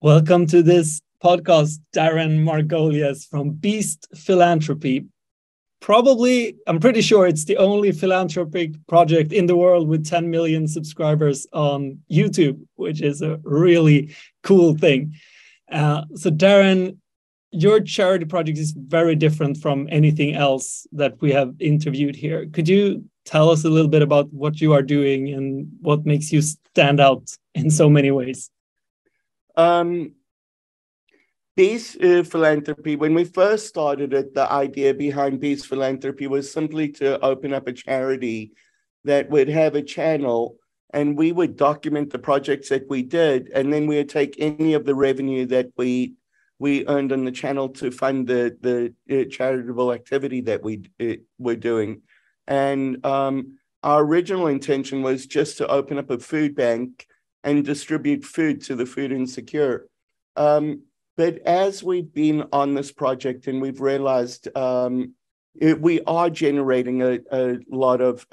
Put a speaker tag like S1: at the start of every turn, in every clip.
S1: Welcome to this podcast, Darren Margolius from Beast Philanthropy. Probably, I'm pretty sure it's the only philanthropic project in the world with 10 million subscribers on YouTube, which is a really cool thing. So Darren, your charity project is very different from anything else that we have interviewed here. Could you tell us a little bit about what you are doing and what makes you stand out in so many ways?
S2: Beast Philanthropy, when we first started it, the idea behind Beast Philanthropy was simply to open up a charity that would have a channel, and we would document the projects that we did, and then we would take any of the revenue that we earned on the channel to fund the charitable activity that we were doing. And our original intention was just to open up a food bank and distribute food to the food insecure. But as we've been on this project and we've realized we are generating a lot of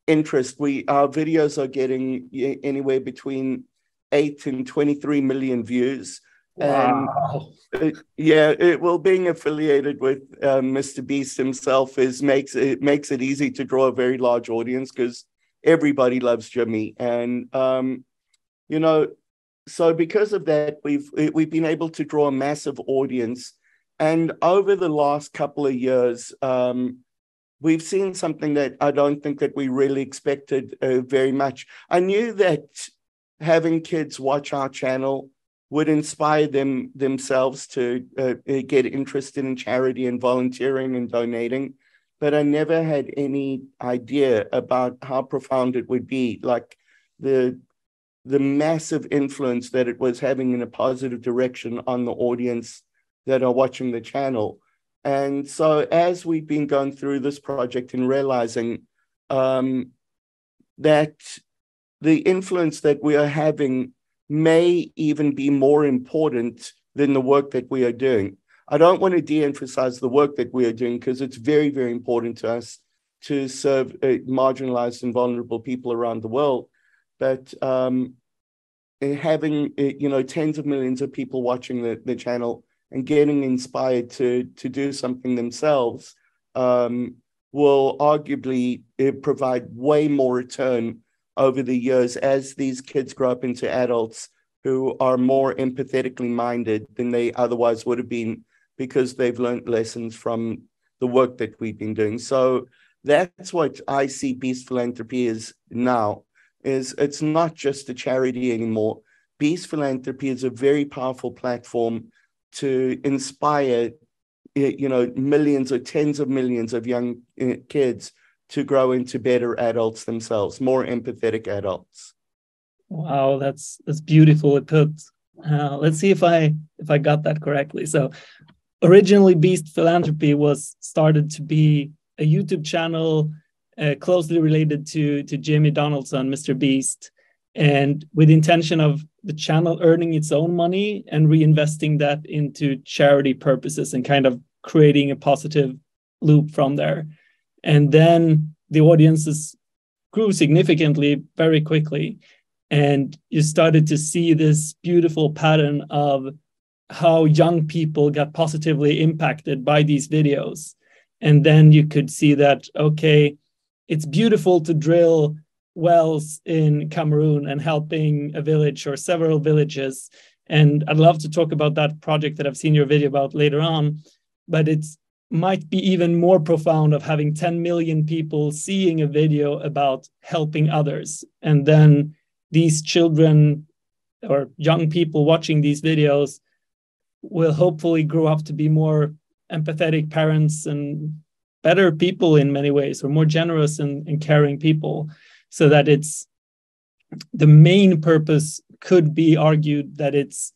S2: interest. Our videos are getting anywhere between 8 and 23 million views.
S1: Wow.
S2: And being affiliated with Mr. Beast himself makes it easy to draw a very large audience because everybody loves Jimmy. And so because of that, we've been able to draw a massive audience. And over the last couple of years, we've seen something that I don't think that we really expected very much. I knew that having kids watch our channel would inspire themselves to get interested in charity and volunteering and donating, but I never had any idea about how profound it would be, like the massive influence that it was having in a positive direction on the audience that are watching the channel. And so as we've been going through this project and realizing that the influence that we are having may even be more important than the work that we are doing. I don't want to de-emphasize the work that we are doing because it's very, very important to us to serve marginalized and vulnerable people around the world. But having tens of millions of people watching the channel and getting inspired to do something themselves will arguably provide way more return over the years as these kids grow up into adults who are more empathetically minded than they otherwise would have been because they've learned lessons from the work that we've been doing. So that's what I see Beast Philanthropy is now. It's not just a charity anymore. Beast Philanthropy is a very powerful platform to inspire, millions or tens of millions of young kids to grow into better adults themselves, more empathetic adults.
S1: Wow, that's beautifully put. Let's see if I got that correctly. So originally Beast Philanthropy was started to be a YouTube channel closely related to Jimmy Donaldson, Mr. Beast, and with the intention of the channel earning its own money and reinvesting that into charity purposes and kind of creating a positive loop from there. And then the audiences grew significantly very quickly. And you started to see this beautiful pattern of how young people got positively impacted by these videos. And then you could see that, okay, it's beautiful to drill wells in Cameroon and helping a village or several villages. And I'd love to talk about that project that I've seen your video about later on, but it's might be even more profound of having 10 million people seeing a video about helping others. And then these children or young people watching these videos will hopefully grow up to be more empathetic parents and better people in many ways, or more generous and caring people, so that it's the main purpose could be argued that it's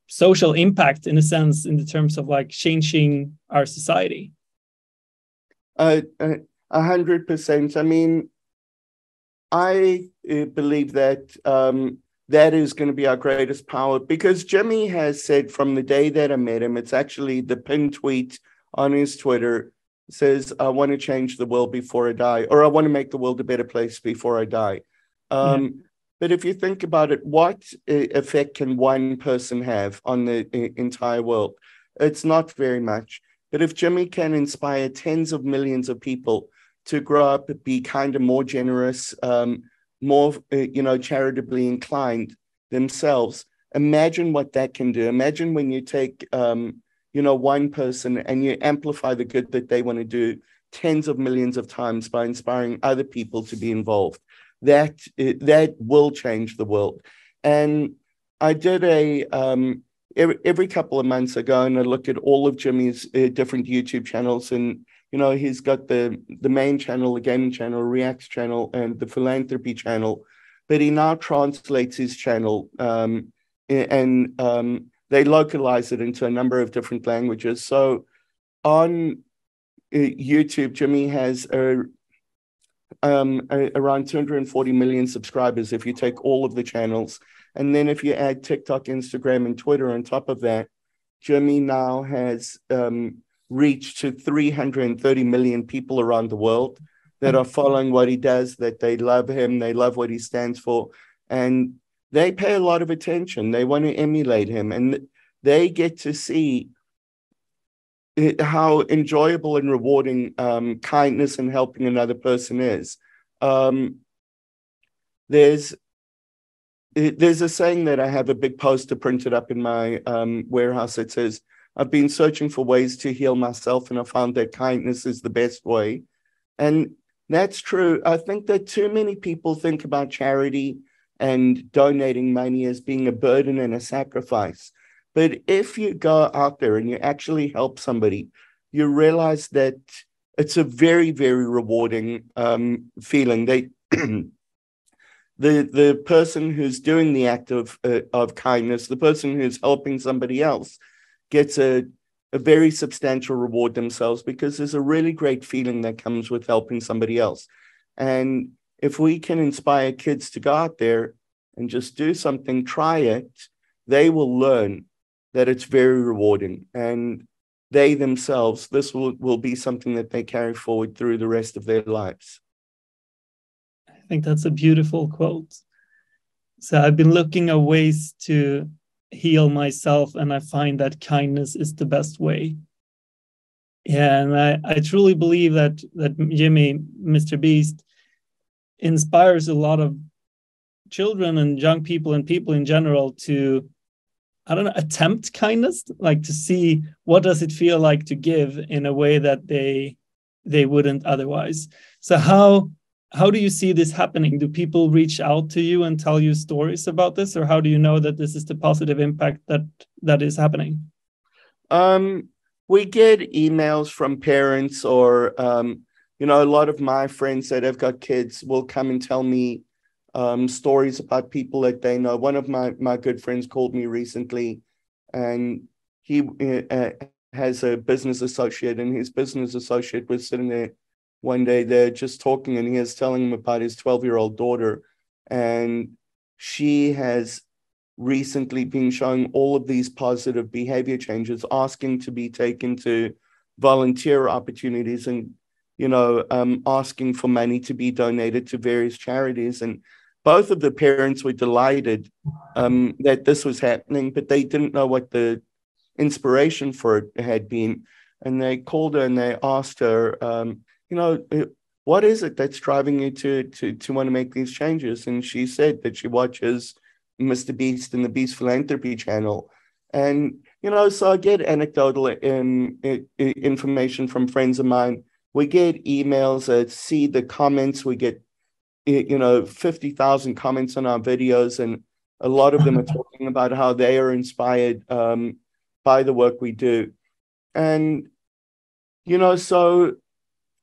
S1: social impact in a sense, in the terms of like changing our society.
S2: 100%. I mean, I believe that that is going to be our greatest power, because Jimmy has said from the day that I met him, it's actually the pinned tweet on his Twitter, says, I want to change the world before I die, or I want to make the world a better place before I die. But if you think about it, what effect can one person have on the entire world? It's not very much. But if Jimmy can inspire tens of millions of people to grow up, be kind of more generous, more, charitably inclined themselves, imagine what that can do. Imagine when you take, one person and you amplify the good that they want to do tens of millions of times by inspiring other people to be involved. That will change the world. And I did every couple of months I go and I look at all of Jimmy's different YouTube channels, and he's got the main channel, the gaming channel, Reacts channel, and the philanthropy channel. But he now translates his channel and they localize it into a number of different languages. So on YouTube, Jimmy has around 240 million subscribers if you take all of the channels. And then if you add TikTok, Instagram, and Twitter on top of that, Jimmy now has reached to 330 million people around the world that are following what he does, that they love him, they love what he stands for, and they pay a lot of attention. They want to emulate him, and they get to see how enjoyable and rewarding kindness and helping another person is. There's a saying that I have a big poster printed up in my warehouse that says, I've been searching for ways to heal myself, and I found that kindness is the best way. And that's true. I think that too many people think about charity and donating money as being a burden and a sacrifice. But if you go out there and you actually help somebody, you realize that it's a very, very rewarding feeling. The person who's doing the act of kindness, the person who's helping somebody else, gets a very substantial reward themselves, because there's a really great feeling that comes with helping somebody else. And if we can inspire kids to go out there and just do something, try it, they will learn that it's very rewarding. And they themselves, this will be something that they carry forward through the rest of their lives.
S1: I think that's a beautiful quote. So I've been looking at ways to heal myself, and I find that kindness is the best way. Yeah, and I truly believe that Jimmy, Mr. Beast, inspires a lot of children and young people and people in general to, I don't know, attempt kindness, like to see what does it feel like to give in a way that they wouldn't otherwise. So how do you see this happening? Do people reach out to you and tell you stories about this, or how do you know that this is the positive impact that is happening?
S2: We get emails from parents, or a lot of my friends that have got kids will come and tell me stories about people that they know. One of my good friends called me recently, and he has a business associate, and his business associate was sitting there one day, they're just talking, and he was telling him about his 12-year-old daughter, and she has recently been showing all of these positive behavior changes, asking to be taken to volunteer opportunities, and asking for money to be donated to various charities. And both of the parents were delighted that this was happening, but they didn't know what the inspiration for it had been. And they called her and they asked her, what is it that's driving you to want to make these changes? And she said that she watches Mr. Beast and the Beast Philanthropy channel. And, so I get anecdotal information from friends of mine. We get emails, see the comments, we get, 50,000 comments on our videos, and a lot of them are talking about how they are inspired by the work we do. And, so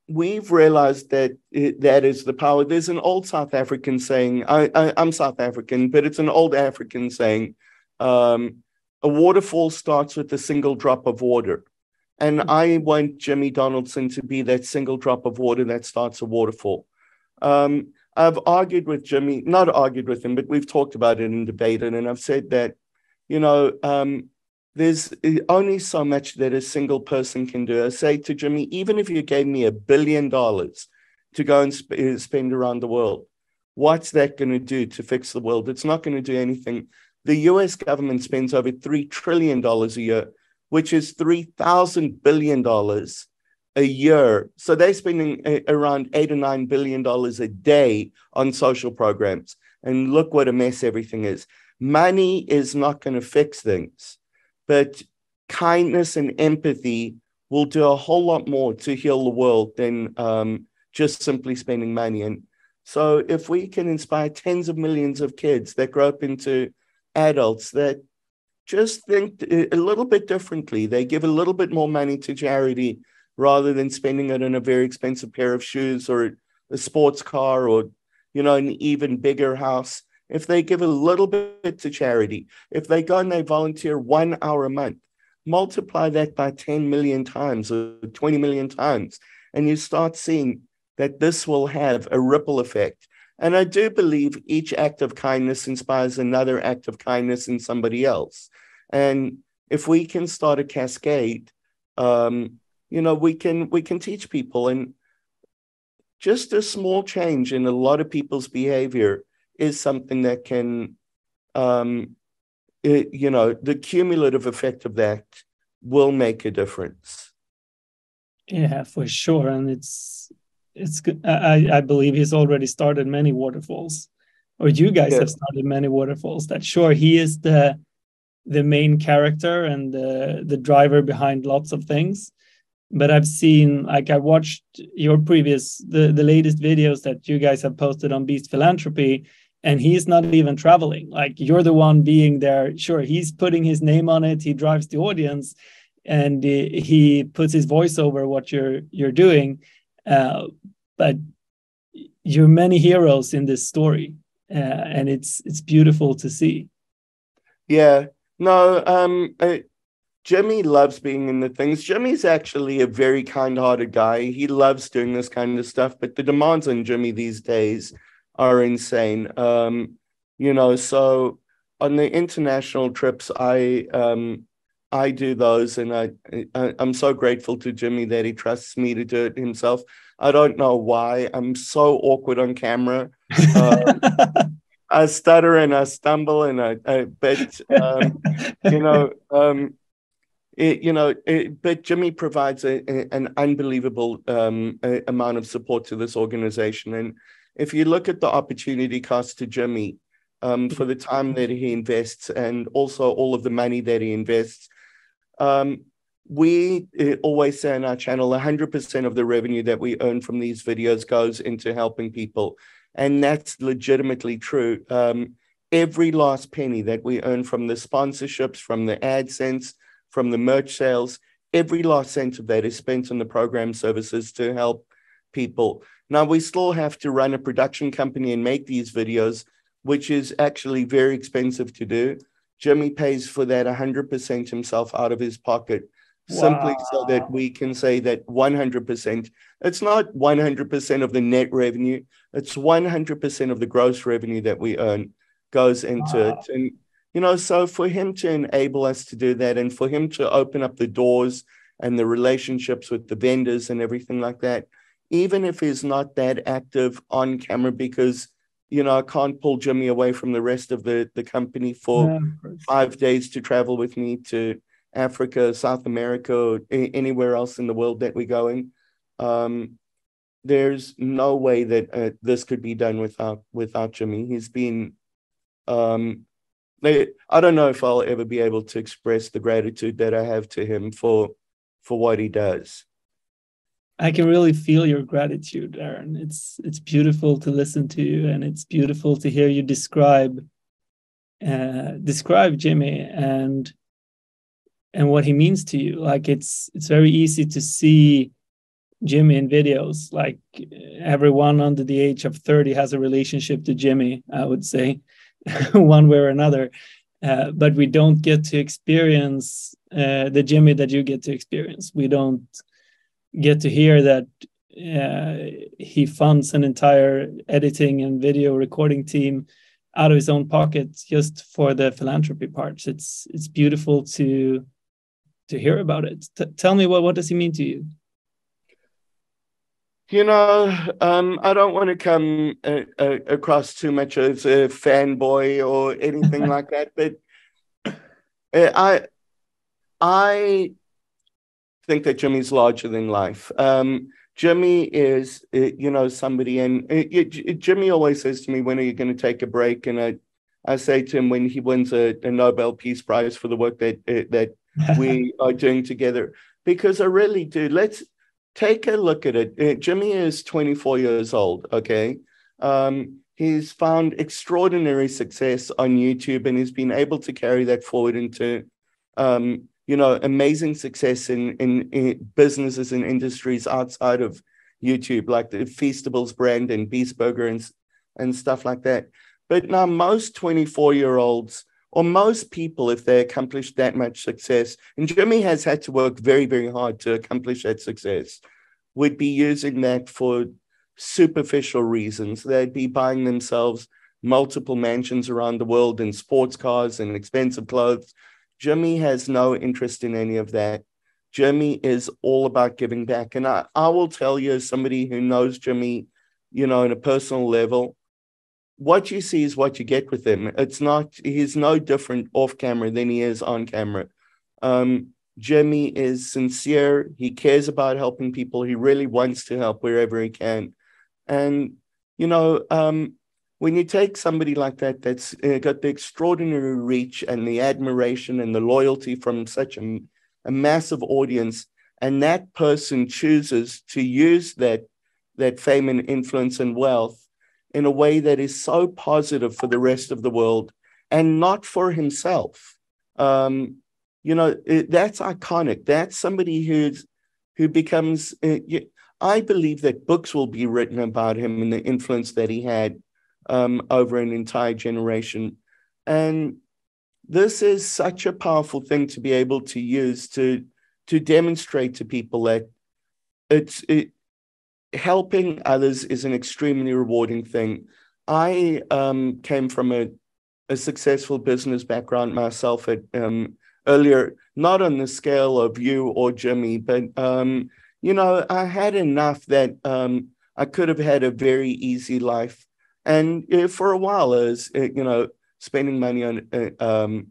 S2: we've realized that that is the power. There's an old South African saying, I'm South African, but it's an old African saying, a waterfall starts with a single drop of water. And I want Jimmy Donaldson to be that single drop of water that starts a waterfall. I've argued with Jimmy, not argued with him, but we've talked about it and debated. And I've said that, there's only so much that a single person can do. I say to Jimmy, even if you gave me $1 billion to go and spend around the world, what's that going to do to fix the world? It's not going to do anything. The US government spends over $3 trillion a year, which is $3,000 billion a year. So they're spending around $8 or $9 billion a day on social programs. And look what a mess everything is. Money is not going to fix things, but kindness and empathy will do a whole lot more to heal the world than just simply spending money. And so if we can inspire tens of millions of kids that grow up into adults that just think a little bit differently, they give a little bit more money to charity rather than spending it on a very expensive pair of shoes or a sports car or, you know, an even bigger house. If they give a little bit to charity, if they go and they volunteer 1 hour a month, multiply that by 10 million times or 20 million times, and you start seeing that this will have a ripple effect. And I do believe each act of kindness inspires another act of kindness in somebody else. And if we can start a cascade, you know, we can teach people. And just a small change in a lot of people's behavior is something that can, you know, the cumulative effect of that will make a difference.
S1: Yeah, for sure. And it's good. I believe he's already started many waterfalls, or you guys have started many waterfalls. That sure, he is the main character and the driver behind lots of things. But I've seen, like, I watched your previous, the latest videos that you guys have posted on Beast Philanthropy, and he's not even traveling. Like, you're the one being there. Sure, he's putting his name on it. He drives the audience, and he puts his voice over what you're doing. But you're many heroes in this story, and it's beautiful to see.
S2: Yeah, no, Jimmy loves being in the things. Jimmy's actually a very kind-hearted guy. He loves doing this kind of stuff, but the demands on Jimmy these days are insane. You know, so on the international trips, I do those, and I'm so grateful to Jimmy that he trusts me to do it himself. I don't know why. I'm so awkward on camera. I stutter and I stumble, and but you know, but Jimmy provides an unbelievable amount of support to this organization. And if you look at the opportunity cost to Jimmy for the time that he invests and also all of the money that he invests, we always say on our channel, 100% of the revenue that we earn from these videos goes into helping people. And that's legitimately true. Every last penny that we earn from the sponsorships, from the AdSense, from the merch sales, every last cent of that is spent on the program services to help people. Now, we still have to run a production company and make these videos, which is actually very expensive to do. Jimmy pays for that 100% himself out of his pocket, simply so that we can say that 100%, it's not 100% of the net revenue, it's 100% of the gross revenue that we earn goes into it. And, you know, so for him to enable us to do that, and for him to open up the doors and the relationships with the vendors and everything like that, even if he's not that active on camera, because, you know, I can't pull Jimmy away from the rest of the company for 5 days to travel with me to Africa, South America, or anywhere else in the world that we're going. There's no way that this could be done without Jimmy. He's been, I don't know if I'll ever be able to express the gratitude that I have to him for what he does.
S1: I can really feel your gratitude, Aaron. It's beautiful to listen to you, and it's beautiful to hear you describe Jimmy and what he means to you. Like, it's very easy to see Jimmy in videos. Like, everyone under the age of 30 has a relationship to Jimmy, I would say, one way or another. But we don't get to experience the Jimmy that you get to experience. We don't get to hear that he funds an entire editing and video recording team out of his own pocket just for the philanthropy parts. It's beautiful to hear about it. Tell me, what does he mean to you?
S2: I don't want to come across too much as a fanboy or anything like that, but I think that Jimmy's larger than life. Jimmy is, somebody, and Jimmy always says to me, "When are you going to take a break?" And I say to him when he wins a Nobel Peace Prize for the work that we are doing together, because I really do. Let's take a look at it. Jimmy is 24 years old. Okay. He's found extraordinary success on YouTube, and he's been able to carry that forward into amazing success in businesses and industries outside of YouTube, like the Feastables brand and Beast Burger and stuff like that. But now most 24-year-olds, or most people, if they accomplish that much success, and Jimmy has had to work very, very hard to accomplish that success, would be using that for superficial reasons. They'd be buying themselves multiple mansions around the world and sports cars and expensive clothes. Jimmy has no interest in any of that. Jimmy is all about giving back. And I will tell you, as somebody who knows Jimmy, in a personal level, what you see is what you get with him. He's no different off camera than he is on camera. Jimmy is sincere. He cares about helping people. He really wants to help wherever he can. And, when you take somebody like that, that's got the extraordinary reach and the admiration and the loyalty from such a massive audience, and that person chooses to use that fame and influence and wealth in a way that is so positive for the rest of the world and not for himself, that's iconic. That's somebody who becomes, I believe that books will be written about him and the influence that he had over an entire generation. And this is such a powerful thing to be able to use to demonstrate to people that helping others is an extremely rewarding thing. I came from a successful business background myself at earlier, not on the scale of you or Jimmy, but I had enough that I could have had a very easy life. And for a while, I was, spending money on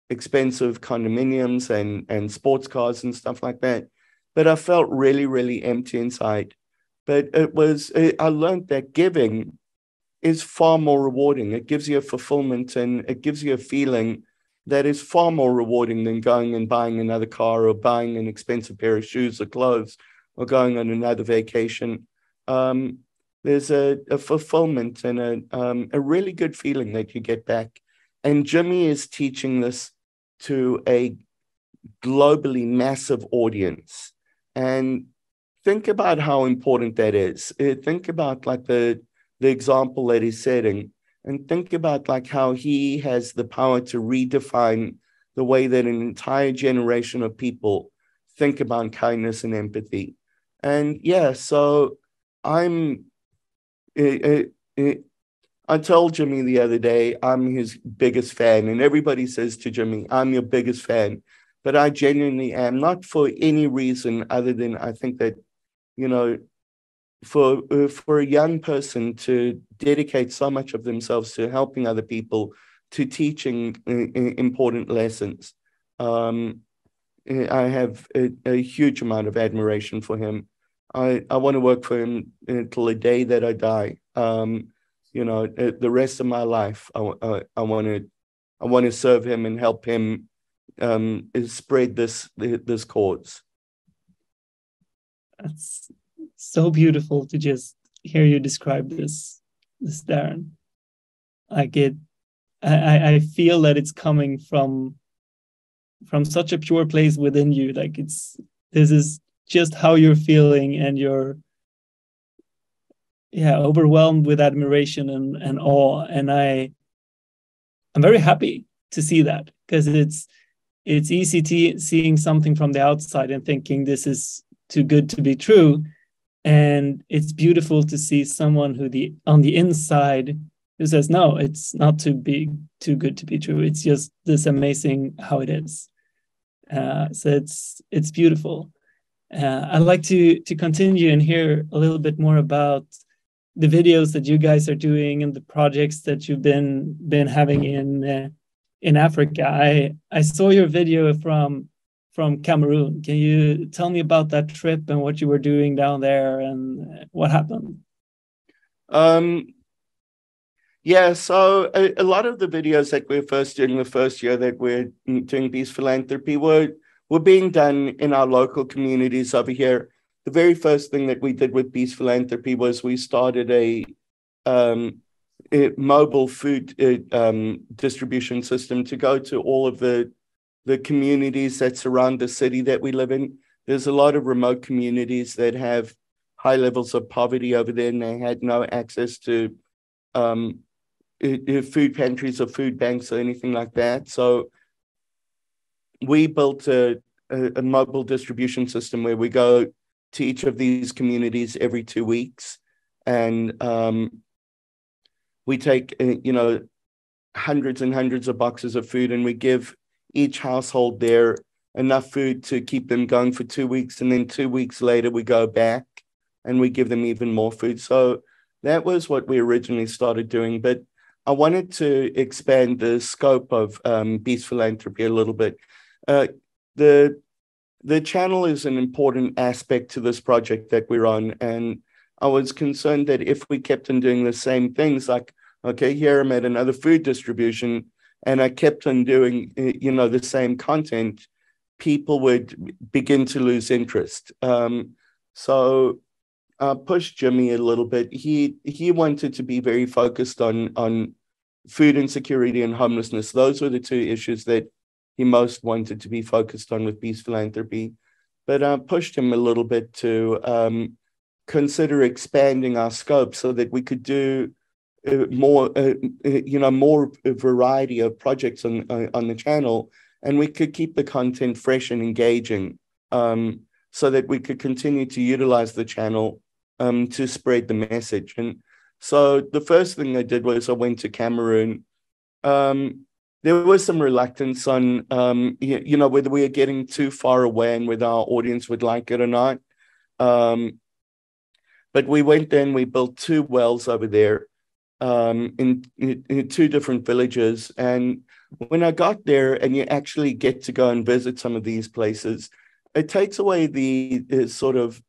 S2: expensive condominiums and sports cars and stuff like that. But I felt really, really empty inside. But I learned that giving is far more rewarding. It gives you a fulfillment, and it gives you a feeling that is far more rewarding than going and buying another car or buying an expensive pair of shoes or clothes or going on another vacation. There's a fulfillment and a really good feeling that you get back. And Jimmy is teaching this to a globally massive audience. And think about how important that is. Think about like the example that he's setting, and think about like how he has the power to redefine the way that an entire generation of people think about kindness and empathy. And so I told Jimmy the other day, I'm his biggest fan, and everybody says to Jimmy, I'm your biggest fan, but I genuinely am, not for any reason other than I think that, for a young person to dedicate so much of themselves to helping other people, to teaching important lessons, I have a huge amount of admiration for him. I want to work for him until the day that I die. The rest of my life, I want to serve him and help him spread this cause.
S1: That's so beautiful to just hear you describe this, Darren. Like I feel that it's coming from such a pure place within you. Like this is just how you're feeling, and you're overwhelmed with admiration and awe. And I'm very happy to see that, because it's easy seeing something from the outside and thinking this is too good to be true. And it's beautiful to see someone on the inside who says, no, it's not too good to be true. It's just this amazing how it is. So it's beautiful. I'd like to continue and hear a little bit more about the videos that you guys are doing and the projects that you've been having in Africa. I saw your video from Cameroon. Can you tell me about that trip and what you were doing down there and what happened?
S2: Yeah, so a lot of the videos that we're first doing the first year that we're doing Beast Philanthropy were being done in our local communities over here. The very first thing that we did with Beast Philanthropy was we started a mobile food distribution system to go to all of the communities that surround the city that we live in. There's a lot of remote communities that have high levels of poverty over there, and they had no access to food pantries or food banks or anything like that. So we built a mobile distribution system where we go to each of these communities every 2 weeks, and we take hundreds and hundreds of boxes of food, and we give each household there enough food to keep them going for 2 weeks, and then 2 weeks later we go back and we give them even more food. So that was what we originally started doing, but I wanted to expand the scope of Beast Philanthropy a little bit. The channel is an important aspect to this project that we're on, and I was concerned that if we kept on doing the same things, like, okay, here I'm at another food distribution, and I kept on doing, the same content, people would begin to lose interest. So I pushed Jimmy a little bit. He wanted to be very focused on food insecurity and homelessness. Those were the two issues that he most wanted to be focused on with Beast Philanthropy. But I pushed him a little bit to consider expanding our scope so that we could do more variety of projects on the channel, and we could keep the content fresh and engaging, so that we could continue to utilize the channel to spread the message. And so the first thing I did was I went to Cameroon. There was some reluctance on, whether we were getting too far away and whether our audience would like it or not. But we went there and we built 2 wells over there in 2 different villages. And when I got there and you actually get to go and visit some of these places, it takes away the sort of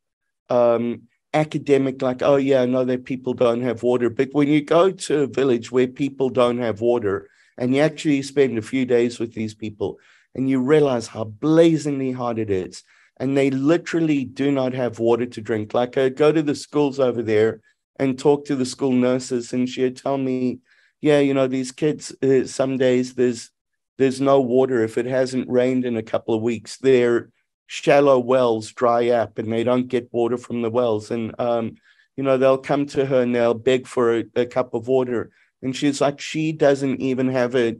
S2: academic, like, oh yeah, I know that people don't have water. But when you go to a village where people don't have water and you actually spend a few days with these people and you realize how blazingly hard it is, and they literally do not have water to drink. Like, I go to the schools over there and talk to the school nurses, and she'd tell me, yeah, these kids, some days there's no water. If it hasn't rained in a couple of weeks, their shallow wells dry up and they don't get water from the wells. And, they'll come to her and they'll beg for a cup of water. And she's like, she doesn't even have a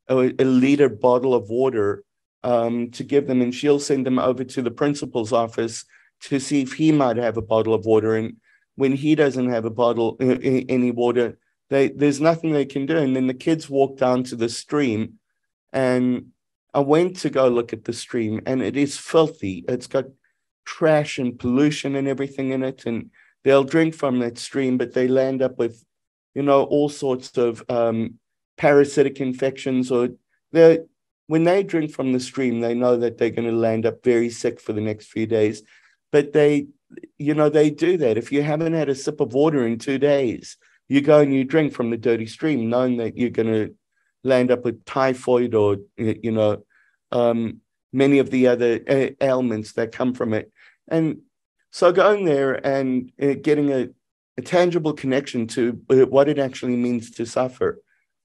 S2: liter bottle of water to give them. And she'll send them over to the principal's office to see if he might have a bottle of water. And when he doesn't have a bottle, any water, there's nothing they can do. And then the kids walk down to the stream, and I went to go look at the stream, and it is filthy. It's got trash and pollution and everything in it. And they'll drink from that stream, but they land up with, all sorts of parasitic infections, or when they drink from the stream, they know that they're going to land up very sick for the next few days. But they do that. If you haven't had a sip of water in 2 days, you go and you drink from the dirty stream, knowing that you're going to land up with typhoid or, many of the other ailments that come from it. And so going there and getting a tangible connection to what it actually means to suffer,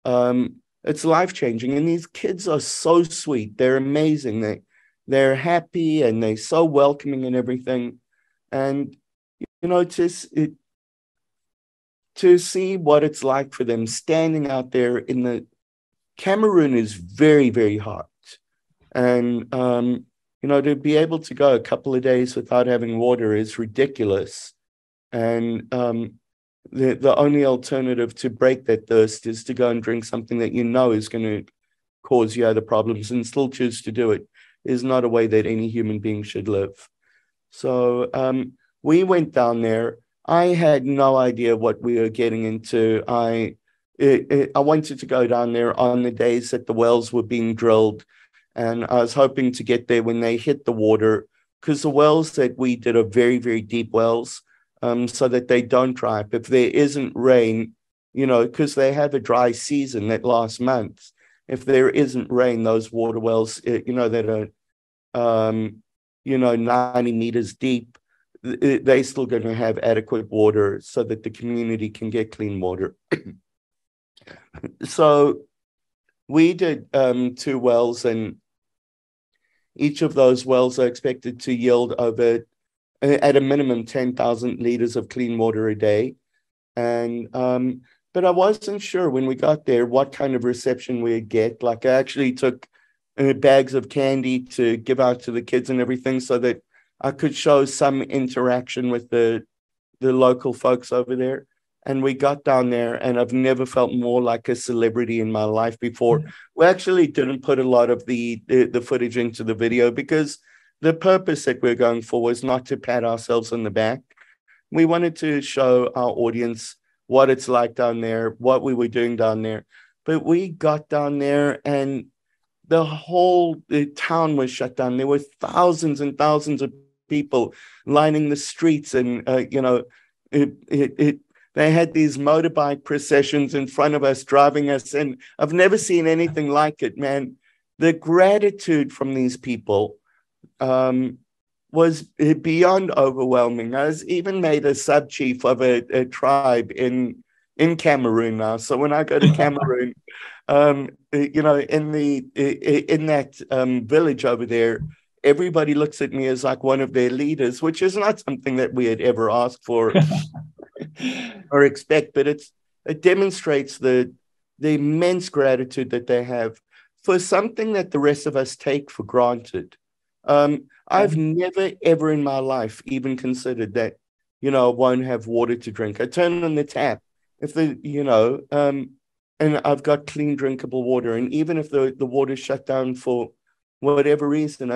S2: it's life-changing. And these kids are so sweet. They're amazing. They're happy and they're so welcoming and everything. And, to see what it's like for them standing out there in the Cameroon is very, very hot. And, to be able to go a couple of days without having water is ridiculous. And the only alternative to break that thirst is to go and drink something that is going to cause you other problems, and still choose to do it is not a way that any human being should live. So we went down there. I had no idea what we were getting into. I wanted to go down there on the days that the wells were being drilled, and I was hoping to get there when they hit the water, because the wells that we did are very, very deep wells, so that they don't dry up. If there isn't rain, because they have a dry season that lasts months. If there isn't rain, those water wells, that are, 90 meters deep, they're still going to have adequate water so that the community can get clean water. So we did 2 wells, and each of those wells are expected to yield over, at a minimum, 10,000 liters of clean water a day. And but I wasn't sure when we got there what kind of reception we'd get. Like, I actually took bags of candy to give out to the kids and everything, so that I could show some interaction with the local folks over there. And we got down there, and I've never felt more like a celebrity in my life before. We actually didn't put a lot of the footage into the video, because the purpose that we're going for was not to pat ourselves on the back. We wanted to show our audience what it's like down there, what we were doing down there. But we got down there, and the whole town was shut down. There were thousands and thousands of people lining the streets, and they had these motorbike processions in front of us, driving us, and I've never seen anything like it, man. The gratitude from these people was beyond overwhelming. I was even made a sub-chief of a tribe in Cameroon now. So when I go to Cameroon, in that village over there, everybody looks at me as like one of their leaders, which is not something that we had ever asked for or expect, but it demonstrates the immense gratitude that they have for something that the rest of us take for granted. I've never, ever in my life even considered that, I won't have water to drink. I turn on the tap, and I've got clean, drinkable water. And even if the water's shut down for whatever reason,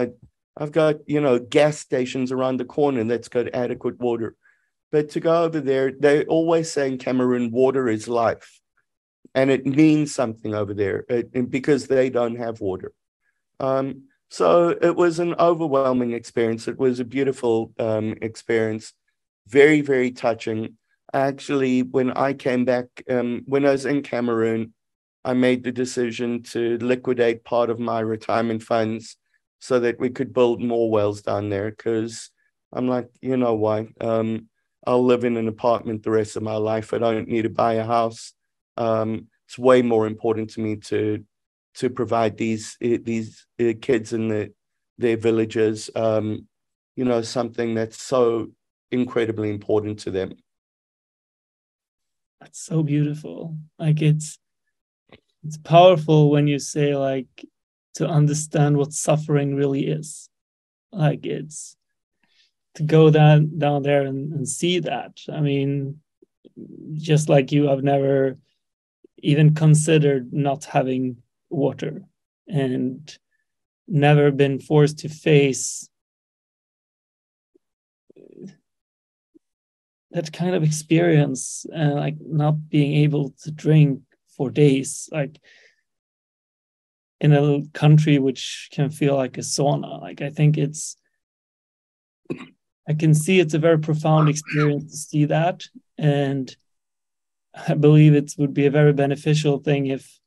S2: I've got, gas stations around the corner that's got adequate water. But to go over there, they always say in Cameroon, water is life. And it means something over there, because they don't have water. So it was an overwhelming experience. It was a beautiful experience, very, very touching. Actually, when I came back, when I was in Cameroon, I made the decision to liquidate part of my retirement funds so that we could build more wells down there, because I'm like, you know what? I'll live in an apartment the rest of my life. I don't need to buy a house. It's way more important to me to provide these kids in their villages, something that's so incredibly important to them.
S1: That's so beautiful. Like, it's powerful when you say, like, to understand what suffering really is. Like, it's to go down there and see that. I mean, just like you, I've never even considered not having water, and never been forced to face that kind of experience, like not being able to drink for days, like in a country which can feel like a sauna. Like, I think I can see it's a very profound experience to see that. And I believe it would be a very beneficial thing if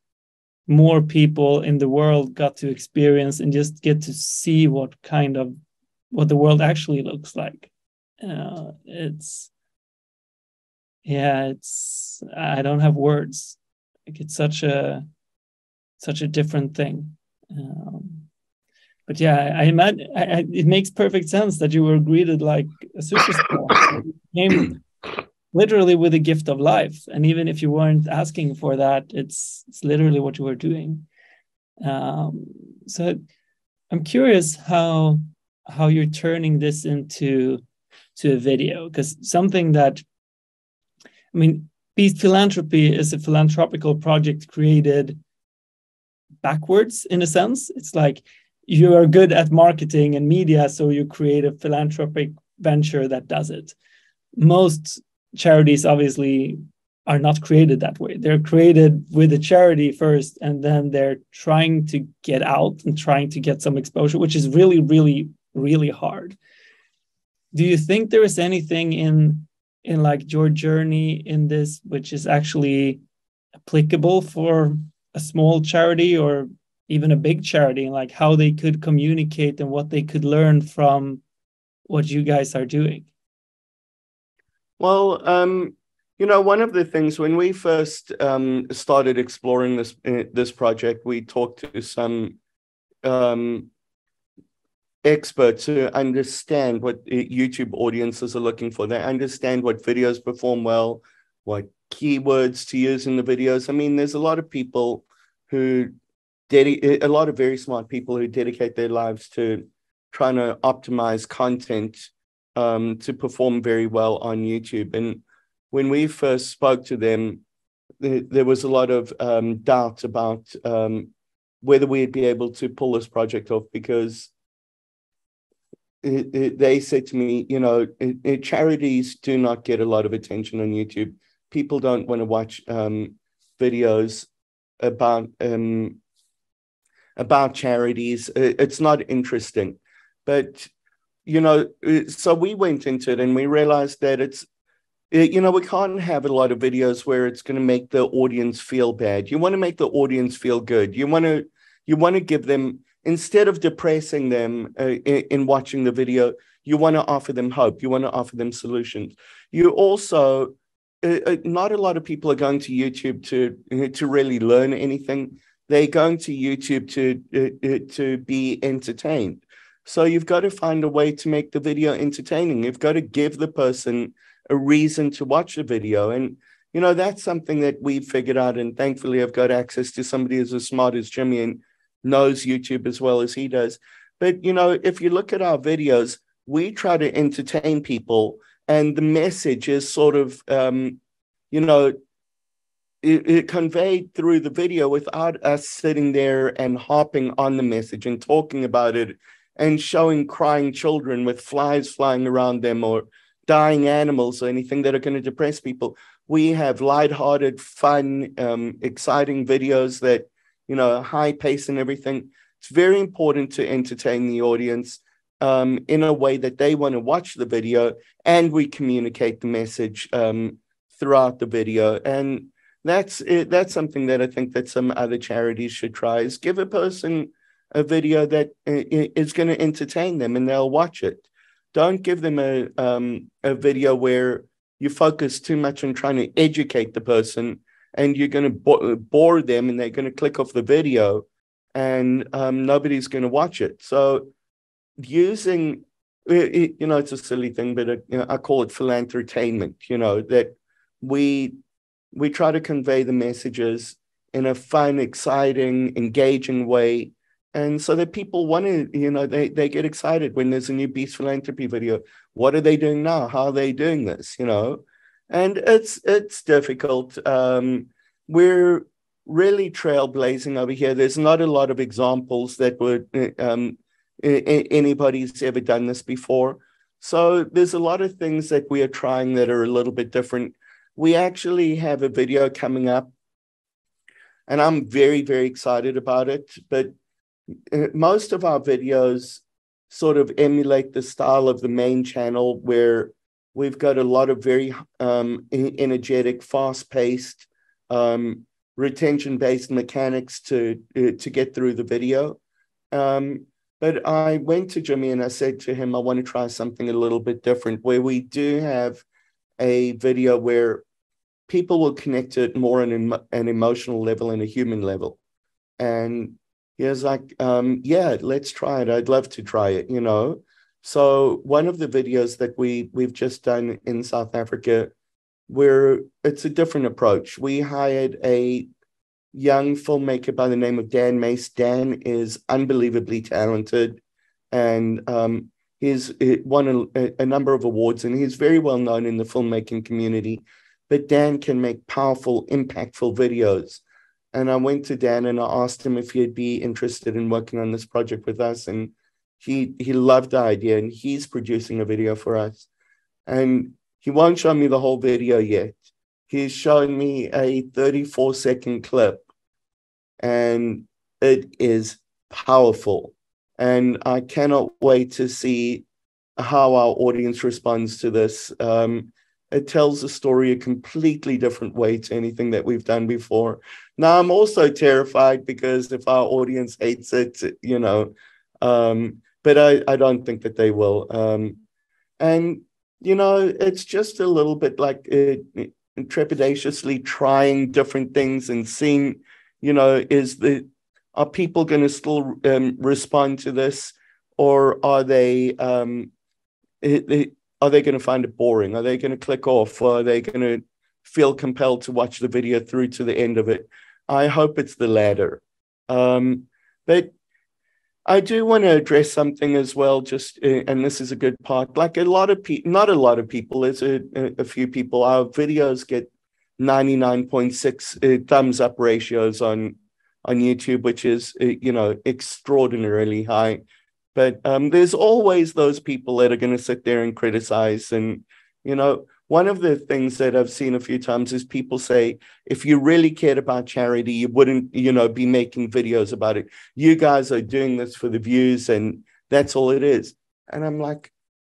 S1: more people in the world got to experience and just get to see what the world actually looks like. I don't have words. Like, it's such a different thing. But yeah, I imagine it makes perfect sense that you were greeted like a superstar. You came literally with a gift of life, and even if you weren't asking for that, it's literally what you were doing. So I'm curious how you're turning this into a video, because something that, I mean, Beast Philanthropy is a philanthropical project created backwards, in a sense. It's like you are good at marketing and media, so you create a philanthropic venture that does it. Most charities obviously are not created that way. They're created with a charity first, and then they're trying to get out and trying to get some exposure, which is really, really, really hard. Do you think there is anything in like your journey in this which is actually applicable for a small charity or even a big charity, like how they could communicate and what they could learn from what you guys are doing?
S2: Well, one of the things when we first started exploring this project, we talked to some experts who understand what YouTube audiences are looking for. They understand what videos perform well, what keywords to use in the videos. I mean, there's a lot of people who a lot of very smart people who dedicate their lives to trying to optimize content to perform very well on YouTube. And when we first spoke to them, there was a lot of doubt about whether we'd be able to pull this project off, because they said to me, charities do not get a lot of attention on YouTube. People don't want to watch videos about charities. It's not interesting. But, so we went into it and we realized that we can't have a lot of videos where it's going to make the audience feel bad. You want to make the audience feel good. You want to give them, instead of depressing them in watching the video, you want to offer them hope. You want to offer them solutions. You also, not a lot of people are going to YouTube to really learn anything. They're going to YouTube to be entertained. So you've got to find a way to make the video entertaining. You've got to give the person a reason to watch the video. And, that's something that we've figured out. And thankfully, I've got access to somebody as smart as Jimmy and knows YouTube as well as he does. But, if you look at our videos, we try to entertain people, and the message is sort of, it conveyed through the video without us sitting there and harping on the message and talking about it and showing crying children with flies flying around them or dying animals or anything that are going to depress people. We have lighthearted, fun, exciting videos that, high pace and everything. It's very important to entertain the audience in a way that they want to watch the video, and we communicate the message throughout the video. And that's something that I think that some other charities should try, is give a person a video that is going to entertain them and they'll watch it. Don't give them a video where you focus too much on trying to educate the person and you're going to bore them and they're going to click off the video and nobody's going to watch it. So using, it's a silly thing, but I call it philanthrotainment, that we try to convey the messages in a fun, exciting, engaging way. And so that people want to, they get excited when there's a new Beast Philanthropy video. What are they doing now? How are they doing this? And it's difficult. We're really trailblazing over here. There's not a lot of examples that would anybody's ever done this before. So there's a lot of things that we are trying that are a little bit different. We actually have a video coming up, and I'm very, very excited about it. But most of our videos sort of emulate the style of the main channel, where we've got a lot of very energetic, fast-paced, retention-based mechanics to get through the video. But I went to Jimmy and I said to him, I want to try something a little bit different, where we do have a video where people will connect to it more on an emotional level and a human level. And he was like, yeah, let's try it. I'd love to try it, So one of the videos that we've just done in South Africa, where it's a different approach. We hired a young filmmaker by the name of Dan Mace. Dan is unbelievably talented, and he's won a number of awards, and he's very well known in the filmmaking community. But Dan can make powerful, impactful videos. And I went to Dan and I asked him if he'd be interested in working on this project with us. And he loved the idea, and he's producing a video for us. And he won't show me the whole video yet. He's shown me a 34-second clip, and it is powerful. And I cannot wait to see how our audience responds to this. It tells the story a completely different way to anything that we've done before. Now, I'm also terrified because if our audience hates it, you know, but I don't think that they will. And, you know, it's just a little bit like trepidatiously trying different things and seeing, you know, are people going to still respond to this, or are they going to find it boring? Are they going to click off? Or are they going to feel compelled to watch the video through to the end of it? I hope it's the latter. But I do want to address something as well, just, and this is a good part, like a lot of people, not a lot of people, there's a few people, our videos get 99.6 thumbs up ratios on YouTube, which is, you know, extraordinarily high. But there's always those people that are going to sit there and criticize. And, you know, one of the things that I've seen a few times is people say, if you really cared about charity, you wouldn't, you know, be making videos about it. You guys are doing this for the views, and that's all it is. And I'm like,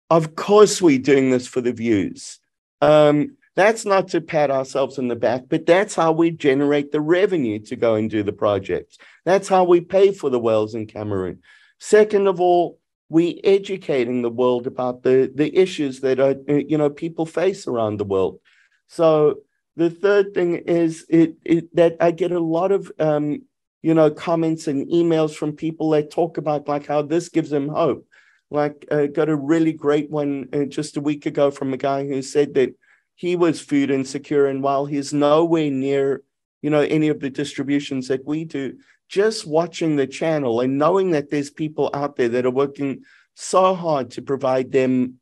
S2: of course we're doing this for the views. That's not to pat ourselves on the back, but that's how we generate the revenue to go and do the projects. That's how we pay for the wells in Cameroon. Second of all, we educating the world about the issues that are, you know, people face around the world. So the third thing is that I get a lot of, you know, comments and emails from people that talk about like how this gives them hope. Like got a really great one just a week ago from a guy who said that he was food insecure, and while he's nowhere near, you know, any of the distributions that we do, just watching the channel and knowing that there's people out there that are working so hard to provide them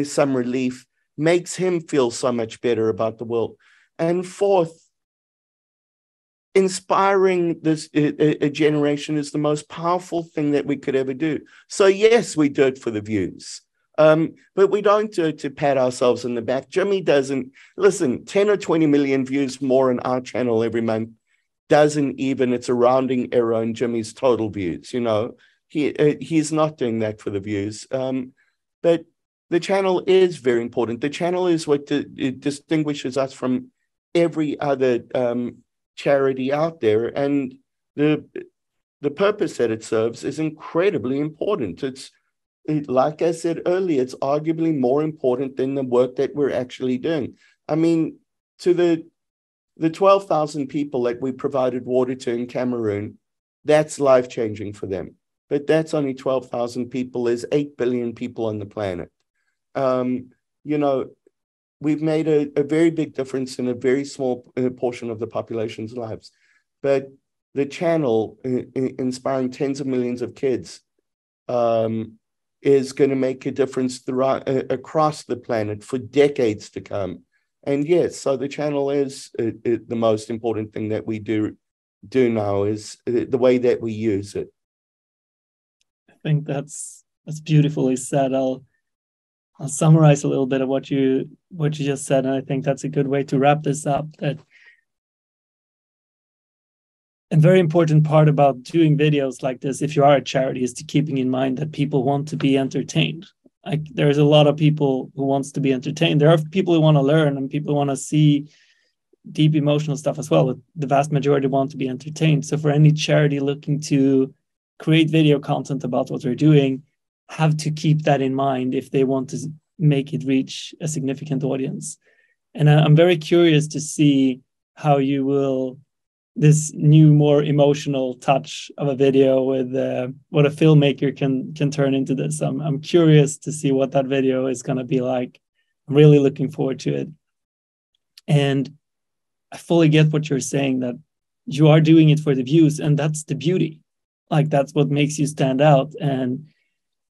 S2: some relief makes him feel so much better about the world. And fourth, inspiring this a generation is the most powerful thing that we could ever do. So yes, we do it for the views. But we don't do it to pat ourselves on the back. Jimmy doesn't, listen, 10 or 20 million views more on our channel every month doesn't even, it's a rounding error on Jimmy's total views, you know. He's not doing that for the views. But the channel is very important. The channel is what it distinguishes us from every other charity out there. And the purpose that it serves is incredibly important. Like I said earlier, it's arguably more important than the work that we're actually doing. I mean, to the 12,000 people that we provided water to in Cameroon, that's life-changing for them. But that's only 12,000 people. There's 8 billion people on the planet. You know, we've made a very big difference in a very small portion of the population's lives. But the channel, inspiring tens of millions of kids, is going to make a difference throughout across the planet for decades to come. And yes, so the channel is the most important thing that we do now, is the way that we use it.
S1: I think that's beautifully said. I'll summarize a little bit of what you just said, and I think that's a good way to wrap this up. That a very important part about doing videos like this, if you are a charity, is to keeping in mind that people want to be entertained. Like, there's a lot of people who wants to be entertained. There are people who want to learn, and people want to see deep emotional stuff as well, but the vast majority want to be entertained. So for any charity looking to create video content about what they're doing, have to keep that in mind if they want to make it reach a significant audience. And I'm very curious to see how you will, this new, more emotional touch of a video with what a filmmaker can turn into this. I'm curious to see what that video is going to be like. I'm really looking forward to it. And I fully get what you're saying, that you are doing it for the views, and that's the beauty. Like, that's what makes you stand out. And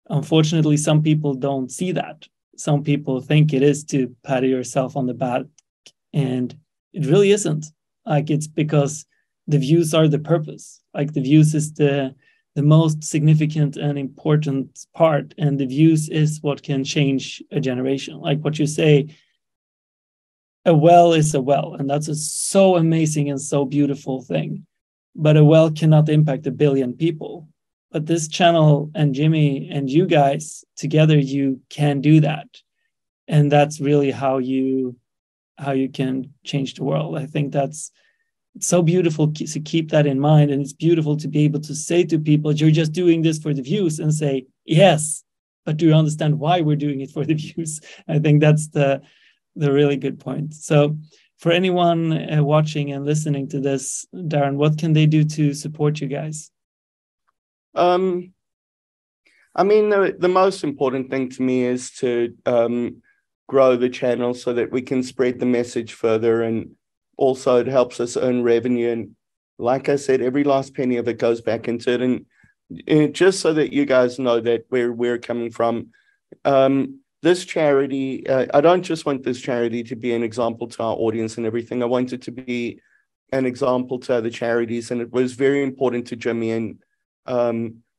S1: unfortunately, some people don't see that. Some people think it is to pat yourself on the back, and it really isn't. Like, it's because the views are the purpose. Like, the views is the the most significant and important part, and the views is what can change a generation. Like what you say, a well is a well, and that's a so amazing and so beautiful thing. But a well cannot impact 1 billion people. But this channel and Jimmy and you guys together, you can do that. And that's really how you can change the world. I think it's so beautiful to keep that in mind. And it's beautiful to be able to say to people, you're just doing this for the views, and say, yes, but do you understand why we're doing it for the views? I think that's the really good point. So for anyone watching and listening to this, Darren, what can they do to support you guys?
S2: I mean, the most important thing to me is to grow the channel so that we can spread the message further, and also it helps us earn revenue. And like I said, every last penny of it goes back into it. And just so that you guys know that where we're coming from, this charity, I don't just want this charity to be an example to our audience and everything. I want it to be an example to other charities. And it was very important to Jimmy and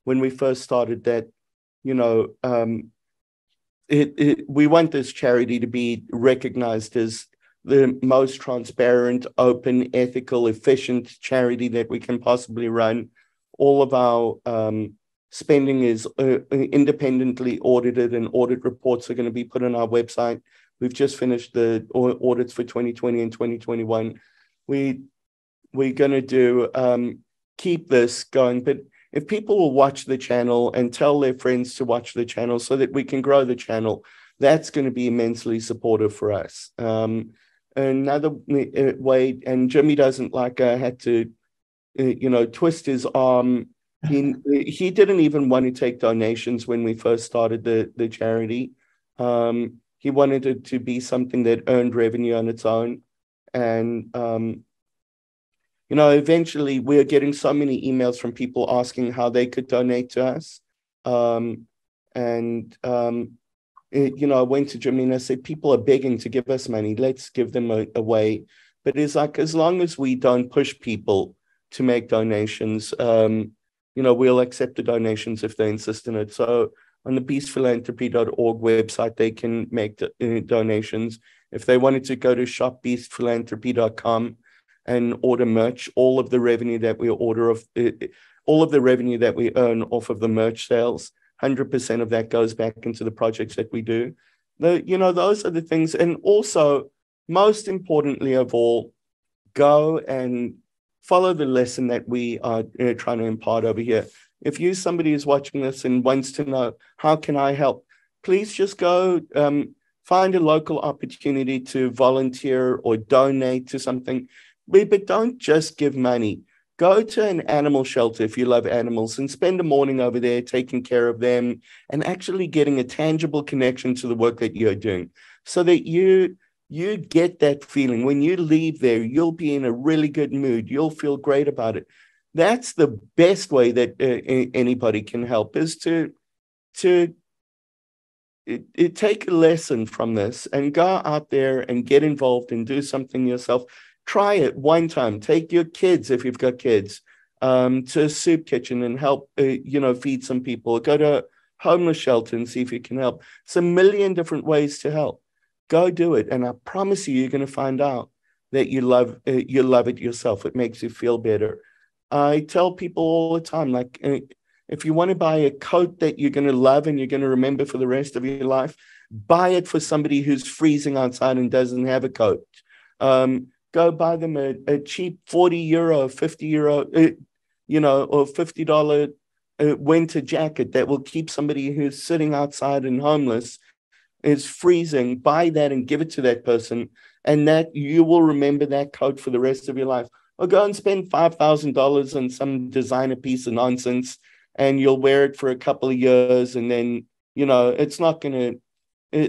S2: when we first started that, you know, we want this charity to be recognized as the most transparent, open, ethical, efficient charity that we can possibly run. All of our spending is independently audited, and audit reports are going to be put on our website. We've just finished the audits for 2020 and 2021. We're going to do keep this going, but if people will watch the channel and tell their friends to watch the channel so that we can grow the channel, that's going to be immensely supportive for us. Another way, and Jimmy doesn't like I had to, twist his arm. He didn't even want to take donations when we first started the charity. He wanted it to be something that earned revenue on its own. And eventually we're getting so many emails from people asking how they could donate to us. I went to Jimmy and I said, people are begging to give us money. Let's give them away. But it's like, as long as we don't push people to make donations, we'll accept the donations if they insist on it. So on the beastphilanthropy.org website, they can make donations. If they wanted to go to shopbeastphilanthropy.com and order merch, all of the revenue that we earn off of the merch sales, 100% of that goes back into the projects that we do. Those are the things. And also, most importantly of all, go and follow the lesson that we are trying to impart over here. If you, somebody who's watching this and wants to know, how can I help? Please just go find a local opportunity to volunteer or donate to something. But don't just give money. Go to an animal shelter if you love animals and spend a morning over there taking care of them and actually getting a tangible connection to the work that you're doing, so that you get that feeling. When you leave there, you'll be in a really good mood. You'll feel great about it. That's the best way that anybody can help, is to take a lesson from this and go out there and get involved and do something yourself. Try it one time. Take your kids, if you've got kids, to a soup kitchen and help, feed some people. Go to a homeless shelter and see if you can help. It's a million different ways to help. Go do it. And I promise you're going to find out that you love it yourself. It makes you feel better. I tell people all the time, like, if you want to buy a coat that you're going to love and you're going to remember for the rest of your life, buy it for somebody who's freezing outside and doesn't have a coat. Go buy them a cheap 40 euro, 50 euro, or $50 winter jacket that will keep somebody who's sitting outside and homeless, is freezing. Buy that and give it to that person, and that you will remember that coat for the rest of your life. Or go and spend $5,000 on some designer piece of nonsense, and you'll wear it for a couple of years, and then it's not going to.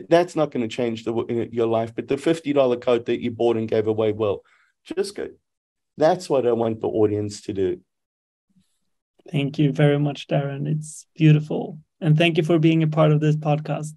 S2: That's not going to change your life, but the $50 coat that you bought and gave away will. Just go. That's what I want the audience to do.
S1: Thank you very much, Darren. It's beautiful. And thank you for being a part of this podcast.